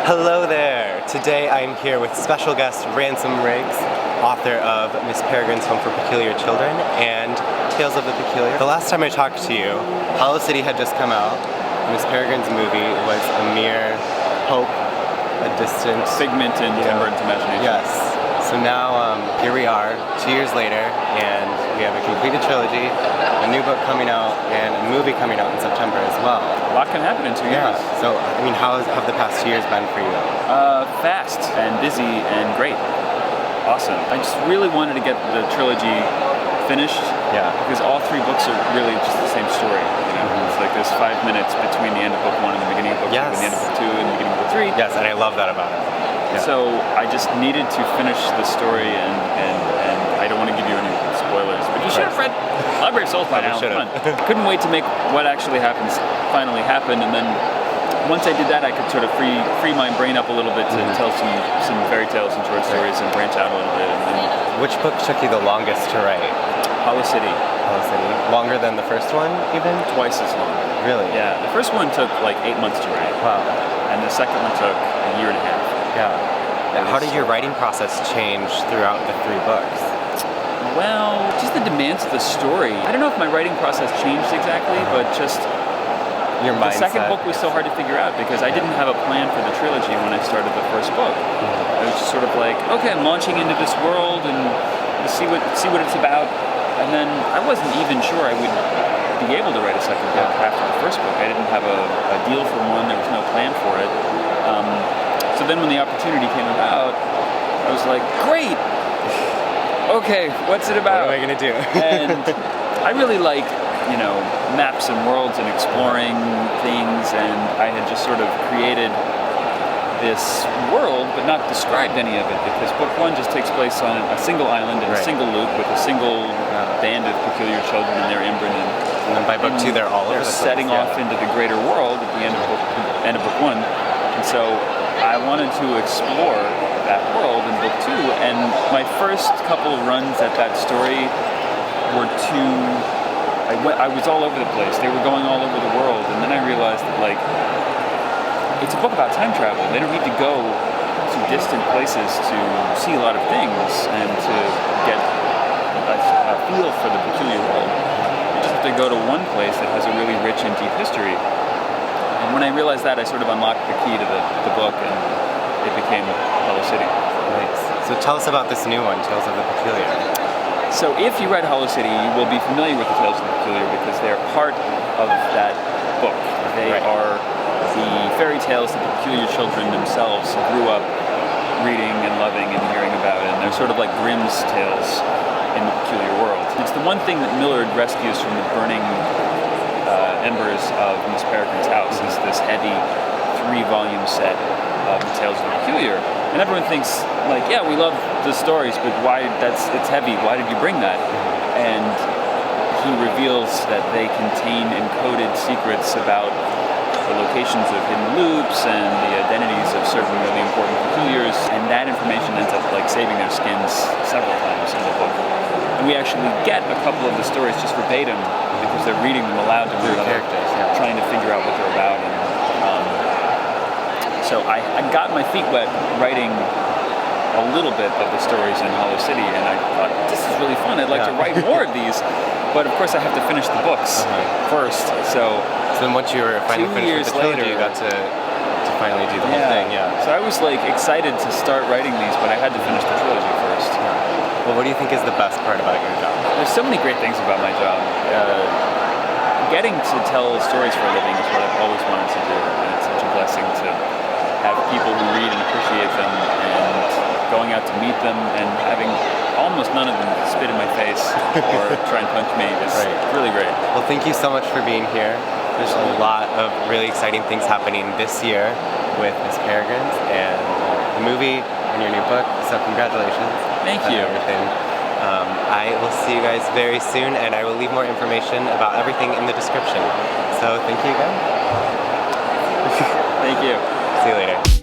Hello there! Today I'm here with special guest Ransom RIGGS, author of Miss Peregrine's Home for Peculiar Children and Tales of the Peculiar. The last time I talked to you, Hollow City had just come out. Miss Peregrine's movie was a mere hope, a distant figment in Tim Burton's imagination. Yes. So now here we are, 2 years later, and we have a completed trilogy, a new book coming out, and a movie coming out in September as well. A lot can happen in 2 years. So, I mean, how have the past 2 years been for you? Fast and busy and great. Awesome. I just really wanted to get the trilogy finished. Yeah. Because all three books are really just the same story. You know? It's like there's 5 minutes between the end of book 1 and the beginning of book 2, and the end of book 2 and the beginning of book 3. Yes, and I love that about it. Yeah. So I just needed to finish the story, and I don't want to give you any spoilers, but you should have read Library of Souls by now. Come on. Couldn't wait to make what actually happens finally happen, and then once I did that, I could sort of free my brain up a little bit to tell some fairy tales and short stories and branch out a little bit. And then, which book took you the longest to write? Hollow City. Hollow City. Longer than the first one, even? Twice as long. Really? Yeah. The first one took like 8 months to write. Wow. And the second one took a year and a half. Yeah. How did your writing process change throughout the 3 books? Well, just the demands of the story. I don't know if my writing process changed exactly, but just your mindset. The second book was so hard to figure out because I didn't have a plan for the trilogy when I started the first book. It was just sort of like, okay, I'm launching into this world and see what it's about. And then I wasn't even sure I would be able to write a second book after the first book. I didn't have a deal for one. There was no plan for it. So then when the opportunity came about, I was like, great! Okay, what's it about? What am I gonna do? And I really like, you know, maps and worlds and exploring things, and I had just sort of created this world, but not described any of it, because book 1 just takes place on a single island in a single loop with a single band of peculiar children, and they're inbred. And then by book 2, they're all over the place. Setting off into the greater world at the end of book 1. And so I wanted to explore that world in book 2, and my first couple runs at that story were I was all over the place. They were going all over the world, and then I realized that, like, it's a book about time travel. They don't need to go to distant places to see a lot of things and to get a feel for the peculiar world. You just have to go to one place that has a really rich and deep history. And when I realized that, I sort of unlocked the key to the book, and it became Hollow City. Nice. So tell us about this new one, Tales of the Peculiar. So if you read Hollow City, you will be familiar with the Tales of the Peculiar because they are part of that book. They are the fairy tales that the peculiar children themselves grew up reading and loving and hearing about, and they're sort of like Grimm's tales in the peculiar world. It's the one thing that Millard rescues from the burning embers of Miss Peregrine's house is this heavy 3-volume set of the Tales of the Peculiar. And everyone thinks, like, yeah, we love the stories, but why? It's heavy. Why did you bring that? And he reveals that they contain encoded secrets about the locations of hidden loops and the identities of certain really important peculiars, and that information ends up like saving their skins several times in the book. And we actually get a couple of the stories just verbatim because they're reading them aloud to one another, trying to figure out what they're about. And so I got my feet wet writing a little bit of the stories in Hollow City, and I thought, this is really fun. I'd like to write more of these, but of course I have to finish the books first. So then once you were finally finished with the trilogy, you got to finally do the whole thing. So I was like excited to start writing these, but I had to finish the trilogy first. Well, what do you think is the best part about your job? There's so many great things about my job. Getting to tell stories for a living is what I've always wanted to do, and it's such a blessing to have people who read and appreciate them, and going out to meet them and having almost none of them spit in my face or try and punch me is really great. Well, thank you so much for being here. There's a lot of really exciting things happening this year with Miss Peregrine's and the movie and your new book, so congratulations. Thank you. Everything. I will see you guys very soon, and I will leave more information about everything in the description. So thank you again. Thank you. See you later.